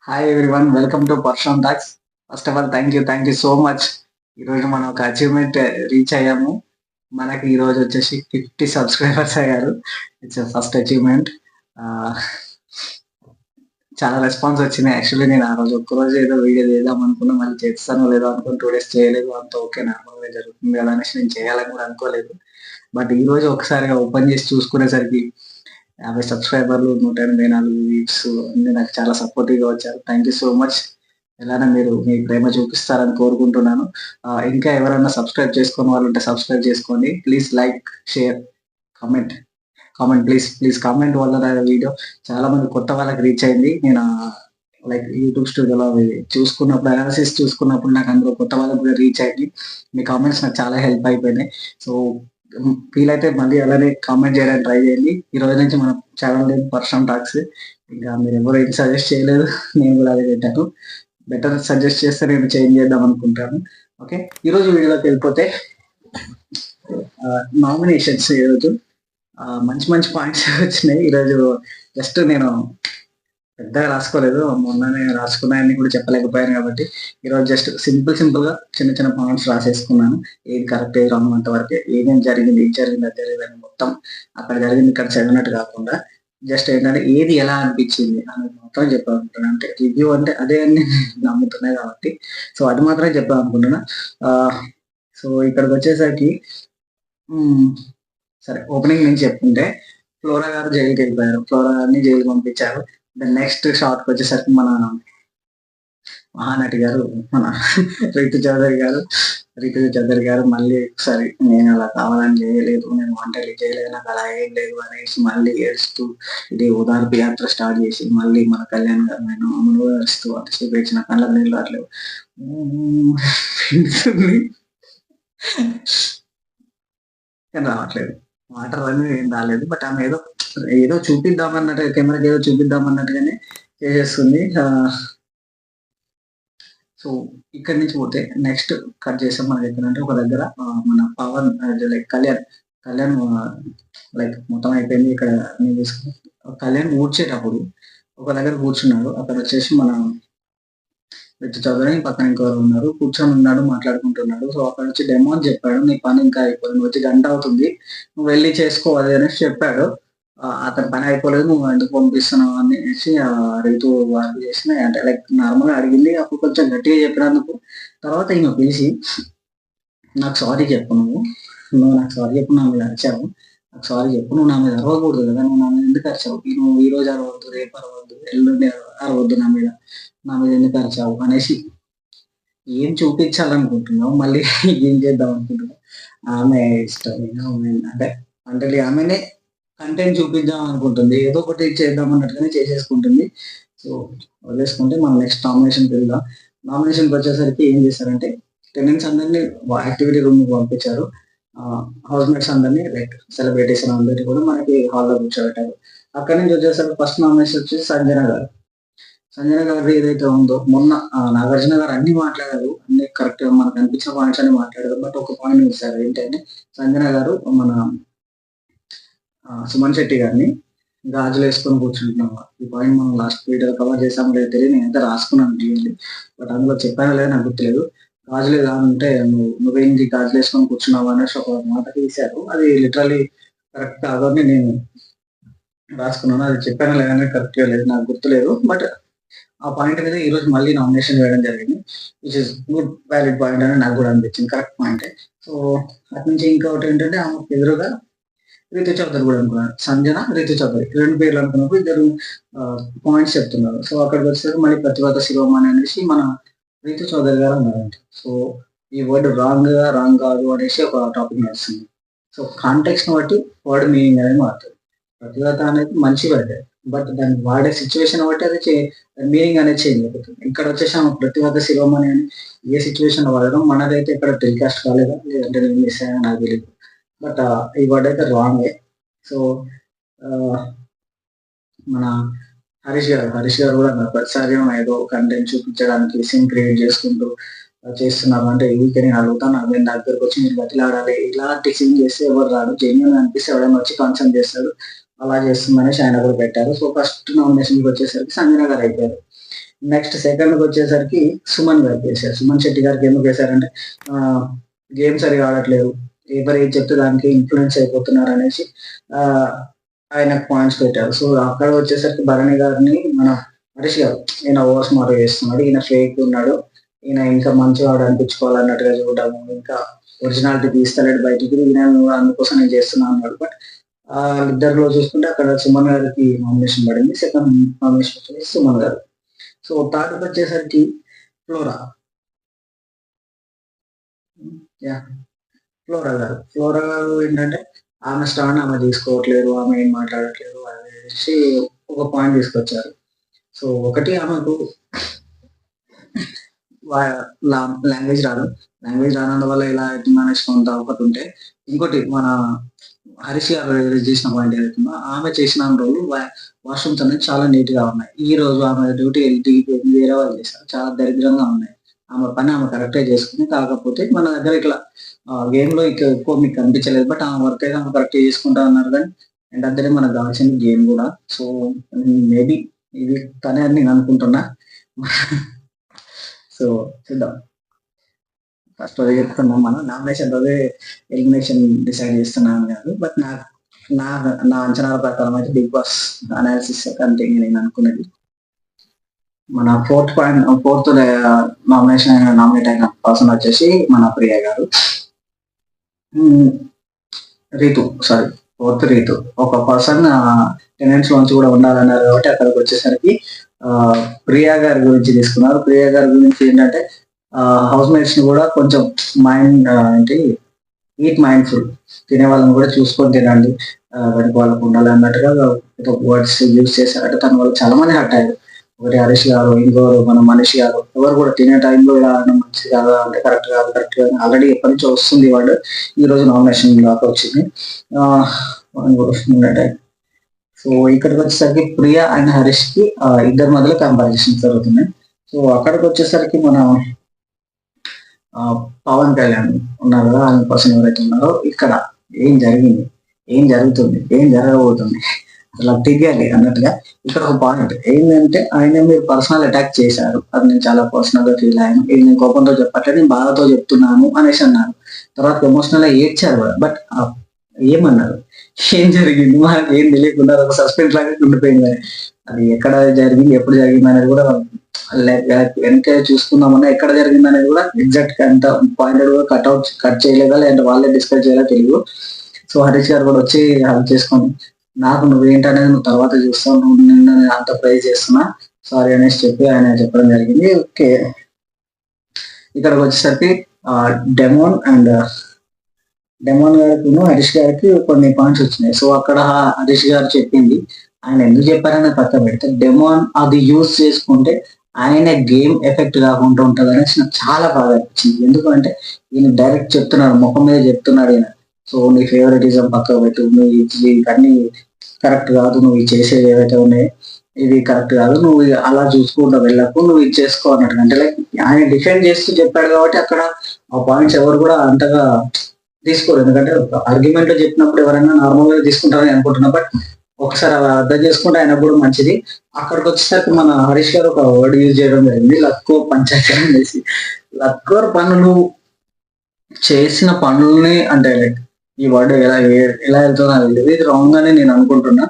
Hi everyone, welcome to person talks. First of all thank you so much. ఈరోజు మనం ఒక achievement reach అయ్యాము. మనకి ఈరోజు వచ్చేసి 50 సబ్స్క్రైబర్స్ అయ్యారు. It's first achievement. చాలా రెస్పాన్స్ వచ్చినాయి. యాక్చువల్లీ నేను ఆ రోజు ఒక్కరోజు ఏదో వీడియో చేద్దాం అనుకున్నా, మళ్ళీ చేస్తానో లేదో అనుకుని 2 డేస్ చేయలేదు. అంత ఓకే, నార్మల్గా జరుగుతుంది కదా అనేసి నేను చేయాలని కూడా అనుకోలేదు. బట్ ఈ రోజు ఒకసారిగా ఓపెన్ చేసి చూసుకునేసరికి 50 సబ్స్క్రైబర్లు, 184 వ్యూస్ అన్నీ నాకు చాలా సపోర్టివ్‌గా వచ్చారు. Thank you so much. ఇలానే మీరు మీ ప్రేమ చూపిస్తారని కోరుకుంటున్నాను. ఇంకా ఎవరైనా సబ్స్క్రైబ్ చేసుకోని వాళ్ళు ఉంటే సబ్స్క్రైబ్ చేసుకోండి. Please like, share, comment. Please comment వల్ల నా వీడియో చాలా మంది కొత్త వాళ్ళకి రీచ్ అయింది. నేను లైక్ యూట్యూబ్ స్టూడియోలో అవి చూసుకున్నప్పుడు, అనాలిసిస్ చూసుకున్నప్పుడు నాకు అందులో కొత్త వాళ్ళకి కూడా రీచ్ అయింది. మీ కామెంట్స్ నాకు చాలా హెల్ప్ అయిపోయినాయి. సో వీలైతే మళ్ళీ అలానే కామెంట్ చేయడానికి ట్రై చేయండి. ఈ రోజు నుంచి మన ఛానల్ నేమ్ పర్సన్ టాక్స్. ఇంకా మీరు ఎవరు ఏం సజెస్ట్ చేయలేదు, నేను కూడా అదే పెట్టాను. బెటర్ సజెస్ట్ చేస్తే నేను చేంజ్ చేద్దాం అనుకుంటాను. ఓకే, ఈరోజు వీడియోలోకి వెళ్ళిపోతే నామినేషన్స్ ఈరోజు మంచి మంచి పాయింట్స్ వచ్చినాయి. ఈరోజు జస్ట్ నేను పెద్దగా రాసుకోలేదు, మొన్ననే రాసుకున్నాయని కూడా చెప్పలేకపోయాను కాబట్టి ఈరోజు జస్ట్ సింపుల్ గా చిన్న చిన్న పాయింట్స్ రాసేసుకున్నాను. ఏది కరెక్ట్, ఏది రాంగ్, అంతవరకే. ఏమేం జరిగింది, ఇది జరిగింది, అది జరిగిందని మొత్తం అక్కడ జరిగింది ఇక్కడ చదివినట్టు కాకుండా జస్ట్ ఏంటంటే ఏది ఎలా అనిపించింది అనేది మాత్రం చెప్పాలనుకుంటున్నాను. అంటే రివ్యూ అంటే అదే అని నమ్ముతున్నాయి కాబట్టి సో అది మాత్రమే చెప్పాలనుకుంటున్నా. సో ఇక్కడికి వచ్చేసరికి సరే, ఓపెనింగ్ నుంచి చెప్పుకుంటే ఫ్లోరా గారు జైలుకి వెళ్ళిపోయారు. ఫ్లోరా గారిని జైలుకి పంపించారు. నెక్స్ట్ షాట్కి వచ్చేసరికి మన మహానటి గారు, మన రితు చౌదరి గారు మళ్ళీ ఒకసారి నేను అలా కావాలని చేయలేదు, నేను వంటలు చేయలేదు, నాకు అలా ఏం లేదు అనేసి మళ్ళీ ఏడుస్తూ ఇది ఓదార్పు యాత్ర స్టార్ట్ చేసి మళ్ళీ మన కళ్యాణ్ గారు నేను అమలు ఏడుస్తూ అంతసేపు ఏడ్చిన కళ్ళ నీళ్ళు రావట్లేదు, రావట్లేదు, వాటర్ అనేది ఏం రాలేదు. బట్ ఆమె ఏదో చూపిద్దామన్నట్టు, కెమెరాకి ఏదో చూపిద్దామన్నట్టుగానే చేసేస్తుంది. సో ఇక్కడి నుంచి పోతే నెక్స్ట్ కట్ చేసాం మనకి ఎక్కడంటే ఒక దగ్గర మన పవన్ లైక్ కళ్యాణ్ లైక్ మొత్తం అయిపోయింది. ఇక్కడ నేను తీసుకుని కళ్యాణ్ ఊడ్చేటప్పుడు ఒక దగ్గర కూర్చున్నాడు. అక్కడ వచ్చేసి మన రితు చౌదరి పక్కన ఇంకెవరు ఉన్నారు, కూర్చొని ఉన్నాడు, మాట్లాడుకుంటున్నాడు. సో అక్కడ వచ్చి డెమో అని చెప్పాడు, నీ పని ఇంకా అయిపోయింది, వచ్చి గంట అవుతుంది, నువ్వు వెళ్ళి చేసుకోవాలి అనేసి చెప్పాడు. అతని పని అయిపోలేదు, నువ్వు ఎందుకు పంపిస్తున్నావు అనేసి రైతు వాళ్ళు చేసిన అంటే లైక్ నార్మల్గా అడిగింది. అప్పుడు కొంచెం గట్టిగా చెప్పినందుకు తర్వాత ఈమె పిలిచి నాకు సారీ చెప్పు, నువ్వు నాకు సారీ చెప్పు, నా మీద అరిచావు, నాకు సారీ చెప్పు, నువ్వు నా మీద అరవకూడదు కదా, నువ్వు నా మీద ఎందుకు అరిచావు, నువ్వు ఈ రోజు అరవద్దు, రేపు అరవద్దు, ఎల్లుండి అరవద్దు, నా మీద ఎందుకు అరిచావు అనేసి ఏం చూపించాలనుకుంటున్నావు, మళ్ళీ ఏం చేద్దాం అనుకుంటున్నావు, ఆమె ఇష్టం అంటే ఆమెనే కంటెంట్ చూపిద్దాం అనుకుంటుంది, ఏదో ఒకటి చేద్దాం అన్నట్టుగానే చేసేసుకుంటుంది. సో వదిలేసుకుంటే మనం నెక్స్ట్ నామినేషన్కి వెళ్దాం. నామినేషన్కి వచ్చేసరికి ఏం చేశారంటే టెనెంట్స్ అందరినీ యాక్టివిటీ రూమ్ పంపించారు. హౌస్ మేట్స్ అందరినీ లైక్ సెలబ్రిటీస్ అందరినీ కూడా మనకి హాల్లో కూర్చోబెట్టారు. అక్కడి నుంచి వచ్చేసరికి ఫస్ట్ నామినేషన్ వచ్చేసి సంజన గారు ఏదైతే ఉందో, మొన్న నాగార్జున గారు అన్ని మాట్లాడారు, అన్ని కరెక్ట్ మనకు అనిపించిన పాయింట్స్ అన్ని మాట్లాడారు. బట్ ఒక పాయింట్ చూసారు ఏంటంటే సంజన గారు మన సుమన్ శెట్టి గారిని గాజులు వేసుకొని కూర్చుంటున్నాం. ఈ పాయింట్ మనం లాస్ట్ వీడియో కవర్ చేసాము లేదు తెలియదు, నేనైతే రాసుకున్నాను క్లియర్లీ, బట్ అందులో చెప్పానో లేదో నాకు గుర్తులేదు. గాజులు అంటే నువ్వేంటి గాజులు వేసుకొని కూర్చున్నావు అనేసి ఒక మాట తీశారు. అది లిటరలీ కరెక్ట్ కాదని నేను రాసుకున్నాను. అది చెప్పానో లేదని కరెక్ట్గా లేదు, నాకు గుర్తులేదు. బట్ ఆ పాయింట్ మీద ఈరోజు మళ్ళీ నామినేషన్ వేయడం జరిగింది, which is good valid point అని నాకు కూడా అనిపించింది, కరెక్ట్ పాయింటే. సో అటు నుంచి ఇంకొకటి ఏంటంటే ఆమెకు ఎదురుగా రితు చౌదరి కూడా అనుకున్నారు. సంజన, రితు చౌదరి 2 పేర్లు అనుకున్నప్పుడు ఇద్దరు పాయింట్స్ చెప్తున్నారు. సో అక్కడికి వచ్చేసరికి మళ్ళీ ప్రతిభాత శిరోమణి అనేసి మన రితు చౌదరి గారు ఉన్నారంట. సో ఈ వర్డ్ రాంగ్ కాదు అనేసి ఒక టాపిక్ నడుస్తుంది. సో కాంటెక్స్ట్ ని బట్టి వర్డ్ మీనింగ్ అనేది మారుతుంది. ప్రతిభాత అనేది మంచి వర్డ్, బట్ దాన్ని వాడే సిచ్యువేషన్ బట్టి అది మీనింగ్ అనేది చేంజ్ అవుతుంది. ఇక్కడ వచ్చేసి ఆమె ప్రతిభాత శిరోమణి అని ఏ సిచ్యువేషన్ లో వాడడం, మనదైతే ఇక్కడ టెలికాస్ట్ కాలేదా లేదంటే నేను మిస్ అయ్యాను నాకు తెలియదు. బట్ ఈ వర్డ్ అయితే రాంగే. సో మన హరీష్ గారు కూడా ప్రతిసారి ఏదో కంటెంట్ చూపించడానికి సీన్ క్రియేట్ చేసుకుంటూ చేస్తున్నారు. అంటే వీకే నేను అడుగుతాను, నేను దగ్గరకు వచ్చి మీరు బతిలాడాలి, ఇలాంటి సీన్ చేస్తే ఎవరు రాడు, జెన్యున్ అనిపిస్తే ఎవరైనా వచ్చి కాన్సర్న్ చేస్తాడు, అలా చేస్తుందనేసి ఆయన కూడా పెట్టారు. సో ఫస్ట్ నామినేషన్కి వచ్చేసరికి సంజన గారు అయిపోయారు. నెక్స్ట్ సెకండ్కి వచ్చేసరికి సుమన్ గారికి వేశారు. సుమన్ శెట్టి గారికి ఎందుకు వేశారంటే గేమ్ సరిగా ఆడట్లేదు, ఎవరు ఏది చెప్తే దానికి ఇన్ఫ్లుయెన్స్ అయిపోతున్నారు అనేసి ఆయనకు పాయింట్స్ పెట్టారు. సో అక్కడ వచ్చేసరికి భరణి గారిని మన హరీష్ గారు, ఈయన ఓవర్ స్మార్ట్ చేస్తున్నాడు, ఈయన ఫేక్ ఉన్నాడు, ఈయన ఇంకా మంచివాడు అనిపించుకోవాలన్నట్టుగా చూడడము, ఇంకా ఒరిజినాలిటీ తీస్తలేడు బయటికి, ఈయన అందుకోసం నేను చేస్తున్నాను అన్నాడు. బట్ ఇద్దరిలో చూసుకుంటే అక్కడ సుమన్ గారికి నామినేషన్ పడింది, సెకండ్ నామినేషన్ వచ్చేసి సుమన్ గారు. సో థర్డ్ వచ్చేసరికి ఫ్లోరా. యా, ఫ్లోరా గారు. ఫ్లోరా గారు ఏంటంటే ఆమె స్టాండ్ ఆమె తీసుకోవట్లేదు, ఆమె ఏం మాట్లాడట్లేదు అనేసి ఒక పాయింట్ తీసుకొచ్చారు. సో ఒకటి ఆమెకు లాంగ్వేజ్ రాదు, లాంగ్వేజ్ రానందువల్ల ఇలా డిమాండ్ కొంత ఒకటి ఉంటే, ఇంకోటి మన హరీష్ గారు చేసిన పాయింట్ ఏదైతుందో, ఆమె చేసిన రోజులు వాష్రూమ్స్ అనేది చాలా నీట్ గా ఉన్నాయి. ఈ రోజు ఆమె డ్యూటీ దిగిపోయింది, వేరే వాళ్ళు చేశారు, చాలా దరిద్రంగా ఉన్నాయి. ఆమె పని ఆమె కరెక్టే చేసుకుంది. కాకపోతే మన దగ్గర ఇట్లా గేమ్ లో ఎక్కువ మీకు కనిపించలేదు, బట్ ఆమె వర్క్ అయితే ఆమె కరెక్ట్ చేసుకుంటా అన్నారు. కానీ అండ్ అందరే మనకు కావాల్సింది గేమ్ కూడా. సో మేబీ ఇది తనే అని నేను అనుకుంటున్నా. సో చూద్దాం. ఫస్ట్ రోజే చెప్తున్నాం, మనం నామినేషన్ రోజే ఎలిమినేషన్ డిసైడ్ చేస్తున్నాను కాదు, బట్ నా నా అంచనాల ప్రకారం అయితే బిగ్ బాస్ అనాలిసిస్ అంటే నేను అనుకున్నది మన ఫోర్త్ నామినేషన్ నామినేట్ అయిన పర్సన్ వచ్చేసి మన ప్రియ గారు. ఫోర్త్ రీతు ఒక పర్సన్ టెనెంట్స్ లోంచి కూడా ఉండాలన్నారు కాబట్టి అక్కడికి వచ్చేసరికి ప్రియా గారి గురించి తీసుకున్నారు. ప్రియా గారి గురించి ఏంటంటే హౌస్ మేట్స్ ని కూడా కొంచెం మైండ్ఫుల్, తినే వాళ్ళని కూడా చూసుకొని తినండి, వెనక వాళ్ళకు ఉండాలి అన్నట్టుగా వర్డ్స్ యూజ్ చేశారంటే తన వాళ్ళు చాలా మంది హర్ట్ అయ్యారు. ఒకటి హరీష్ గారు, ఇంకోరు మన మనీష్ గారు, ఎవరు కూడా తినే టైంలో ఇలా మంచిది కాదు అంటే కరెక్ట్ కాదు ఆల్రెడీ ఎప్పటి నుంచో వస్తుంది వాడు, ఈ రోజు నామినేషన్ దాకా వచ్చింది. సో ఇక్కడికి వచ్చేసరికి ప్రియా అండ్ హరీష్ కి ఇద్దరి మధ్యలో కంపారిజన్ జరుగుతున్నాయి. సో అక్కడికి వచ్చేసరికి మన పవన్ కళ్యాణ్ ఉన్నారు కదా, ఆయన పర్సన్ ఎవరైతే ఉన్నారో ఇక్కడ ఏం జరిగింది, ఏం జరుగుతుంది, ఏం జరగబోతుంది అలా తెలియాలి అన్నట్టుగా ఇక్కడ ఒక పాయింట్ ఏంటంటే, ఆయన మీరు పర్సనల్ అటాక్ చేశారు, అది నేను చాలా పర్సనల్ గా ఫీల్ అయ్యాను, ఇది నేను కోపంతో చెప్పట్లేదు, నేను బాధతో చెప్తున్నాను అనేసి అన్నారు. తర్వాత ఎమోషనల్ గా ఏడ్చారు కూడా. బట్ ఏమన్నారు, ఏం జరిగింది మనకి ఏం తెలియకుండా ఒక సస్పెన్స్ లాగా ఉండిపోయింది. అది ఎక్కడ జరిగింది, ఎప్పుడు జరిగింది అనేది కూడా వెనక చూసుకుందామన్నా ఎక్కడ జరిగింది అనేది కూడా ఎగ్జాక్ట్ గా ఎంత పాయింటెడ్ కూడా కట్ చేయలేదా, లేదంటే వాళ్ళే డిస్కస్ చేయాలా తెలియదు. సో హరీష్ గారు కూడా వచ్చి హెల్ప్ చేసుకొని, నాకు నువ్వేంటనేది నువ్వు తర్వాత చూస్తావు, నువ్వు నిన్ను అంత ప్రైజ్ చేస్తున్నా, సారీ అనేసి చెప్పి ఆయన చెప్పడం జరిగింది. ఓకే, ఇక్కడికి వచ్చేసరికి డెమోన్ గారికి హరీష్ గారికి కొన్ని పాయింట్స్ వచ్చినాయి. సో అక్కడ హరీష్ గారు చెప్పింది ఆయన ఎందుకు చెప్పారని పక్క పెడితే, డెమోన్ అది యూజ్ చేసుకుంటే ఆయన గేమ్ ఎఫెక్ట్ కాకుండా ఉంటుంది అనేసి నాకు చాలా బాగా అనిపించింది. ఎందుకంటే ఈయన డైరెక్ట్ చెప్తున్నాడు, ముఖం మీద చెప్తున్నాడు ఈయన. సో నీ ఫేవరెటిజం పక్క పెట్టు, నువ్వు ఇవన్నీ కరెక్ట్ కాదు, నువ్వు ఇది చేసేవి ఏవైతే ఉన్నాయో ఇది కరెక్ట్ కాదు, నువ్వు అలా చూసుకుంటూ వెళ్ళకు, నువ్వు ఇది చేసుకో అన్నట్టు. అంటే లైక్ ఆయన డిఫెండ్ చేస్తూ చెప్పాడు కాబట్టి అక్కడ ఆ పాయింట్స్ ఎవరు కూడా అంతగా తీసుకోరు. ఎందుకంటే ఆర్గ్యుమెంట్ లో చెప్పినప్పుడు ఎవరైనా నార్మల్ గా తీసుకుంటారని అనుకుంటున్నా, బట్ ఒకసారి అలా అర్థం చేసుకుంటే ఆయన కూడా మంచిది. అక్కడికి వచ్చేసరికి మన హరీష్ గారు ఒక వర్డ్ యూజ్ చేయడం జరిగింది, లక్కో పంచాయతీ అనేసి. లక్కోర్ పనులు చేసిన పనుల్ని అంటే లైక్ ఈ వర్డ్ ఎలా వెళ్తుందో నాకు తెలియదు, ఇది రాంగ్ అని నేను అనుకుంటున్నా,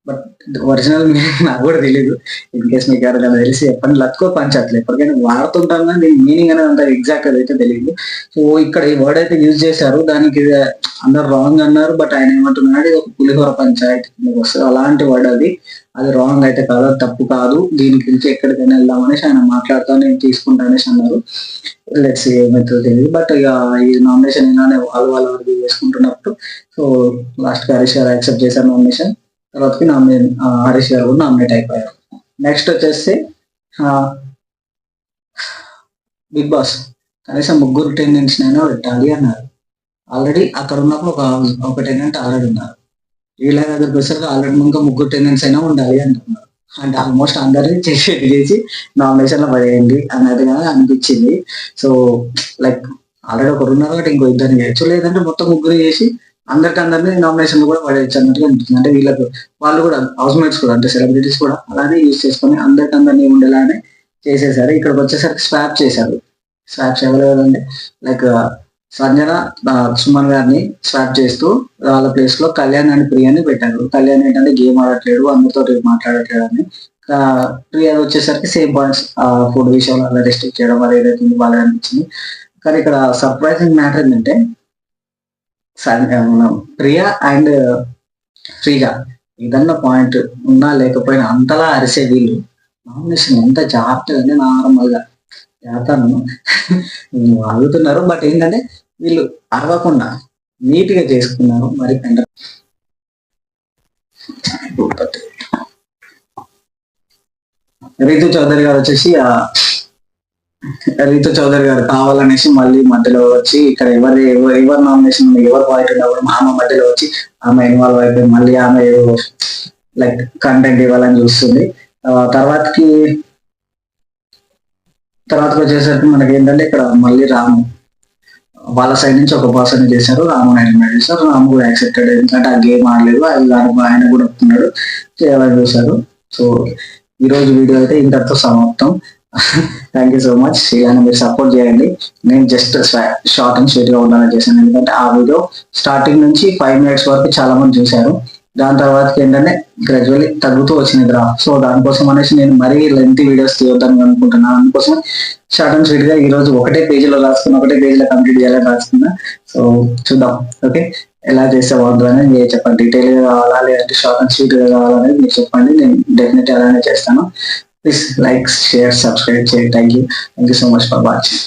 బట్ ఒరిజినల్ మీనింగ్ నాకు కూడా తెలియదు. ఇన్ కేస్ మీకు ఎవరికైనా తెలిసి చెప్పండి. లక్కో పంచాయతీలు ఎప్పటికైనా వాడుతుంటాం కానీ దీని మీనింగ్ అనేది అంత ఎగ్జాక్ట్ అయితే తెలియదు. సో ఇక్కడ ఈ వర్డ్ అయితే యూజ్ చేశారు, దానికి అందరు రాంగ్ అన్నారు, బట్ ఆయన ఏమంటున్నాడు ఇది ఒక పులిహోర పంచాయతీ వస్తుంది, అలాంటి వర్డ్ అది రాంగ్ అయితే కాదు, అది తప్పు కాదు, దీని గురించి ఎక్కడికైనా వెళ్దామనేసి ఆయన మాట్లాడుతూ నేను తీసుకుంటా అనేసి అన్నారు. లెట్స్ ఏమైతుందో తెలియదు, బట్ ఇక ఈ నామినేషన్ ఇలానే వాళ్ళ వరకు చేసుకుంటున్నప్పుడు సో లాస్ట్ కి హరీష్ గారు యాక్సెప్ట్ చేశారు నామినేషన్. తర్వాతకి హరీష్ గారు కూడా నామినేట్ అయిపోయారు. నెక్స్ట్ వచ్చేసి బిగ్ బాస్ కనీసం 3 టెనెంట్స్ అయినా పెట్టాలి అన్నారు. ఆల్రెడీ అక్కడ ఉన్నప్పుడు ఒక టెనెంట్ ఆల్రెడీ ఉన్నారు, వీళ్ళ దగ్గరికి వచ్చేసరికి ఆల్రెడీ ఇంకా 3 టెనెంట్స్ అయినా ఉండాలి అంటున్నారు. అంటే ఆల్మోస్ట్ అందరినీ చేసి నామినేషన్ లో పడేయండి అన్నట్టుగా అనిపించింది. సో లైక్ ఆల్రెడీ ఒకరు ఉన్నారు కాబట్టి ఇంకో ఇద్దరిని చేయొచ్చు, లేదంటే మొత్తం 3 చేసి అందరినీ నామినేషన్ కూడా పడేయచ్చు అన్నట్టుగా అనిపిస్తుంది. అంటే వీళ్ళకు వాళ్ళు కూడా హౌస్ మేట్స్ కూడా అంటే సెలబ్రిటీస్ కూడా అలానే యూజ్ చేసుకొని అందరినీ ఉండేలానే చేసేసారు. ఇక్కడికి వచ్చేసరికి స్వాప్ చేశారు. స్వాప్స్ ఎవరెవరంటే లైక్ సంజన సుమన్ గారిని స్వాప్ చేస్తూ వాళ్ళ ప్లేస్ లో కళ్యాణ్ అండ్ ప్రియాని పెట్టారు. కళ్యాణ్ ఏంటంటే గేమ్ ఆడట్లేడు, అందరితో మాట్లాడట్లేదు అని. ప్రియా వచ్చేసరికి సేమ్ పాయింట్స్ ఫుడ్ విషయంలో అలా రెస్ట్రిక్ట్ చేయడం అది ఏదైతే బాగా అనిపించింది. కానీ ఇక్కడ సర్ప్రైజింగ్ మ్యాటర్ ఏంటంటే మన ప్రియా అండ్ శ్రీజ ఏదన్నా పాయింట్ ఉన్నా లేకపోయినా అంతలా అరిసే వీళ్ళు నామినేషన్ ఎంత జాగ్రత్తగా నార్మల్ గా చేస్తాను అడుగుతున్నారు. బట్ ఏంటంటే వీళ్ళు అరవకుండా నీట్ గా చేసుకున్నారు. మరి రీతు చౌదరి గారు వచ్చేసి రీతు చౌదరి గారు కావాలనేసి మళ్ళీ మధ్యలో వచ్చి ఇక్కడ ఎవరి నామినేషన్ ఎవరు పాయింట్ ఉన్నప్పుడు ఆమె మధ్యలో వచ్చి ఆమె ఇన్వాల్వ్ అయిపోయి మళ్ళీ ఆమె లైక్ కంటెంట్ ఇవ్వాలని చూస్తుంది. తర్వాతకి వచ్చేసరికి మనకి ఏంటంటే ఇక్కడ మళ్ళీ రాము వాళ్ళ సైడ్ నుంచి ఒక పర్సన్ చేశారు, రాము ఎలిమినేట్ చేశారు. రాము కూడా యాక్సెప్టెడ్, ఎందుకంటే ఆ గేమ్ ఆడలేదు, ఆయన కూడా ఒప్పుకున్నాడు, చేయాలని చూశారు. సో ఈ రోజు వీడియో అయితే ఇంతటితో సమాప్తం. Thank you so much. ఇలానే మీరు సపోర్ట్ చేయండి. నేను జస్ట్ షార్ట్ అండ్ స్వీట్ గా ఉండాలని చేశాను, ఎందుకంటే ఆ వీడియో స్టార్టింగ్ నుంచి 5 minutes వరకు చాలా మంది చూశారు. దాని తర్వాత ఏంటంటే గ్రాడ్యువల్లీ తగ్గుతూ వచ్చింది గ్రాఫ్. సో దానికోసం అనేసి నేను మరీ లెంతీ వీడియోస్ తీయొద్దని అనుకుంటున్నాను. అందుకోసం షార్ట్ అండ్ స్వీట్ గా ఈ రోజు ఒకటే పేజీలో రాసుకున్నా, ఒకటే పేజీలో కంప్లీట్ చేయాలని రాసుకున్నా. సో చూద్దాం ఓకే ఎలా చేస్తే బాగుంటుందని మీరు చెప్పండి. డీటెయిల్ గా కావాలా లేదంటే షార్ట్ అండ్ స్వీట్ గా కావాలనేది మీరు చెప్పండి. నేను డెఫినెట్లీ అలానే చేస్తాను. ప్లీజ్ లైక్, షేర్, సబ్స్క్రైబ్ చేయండి. Thank you so much for watching.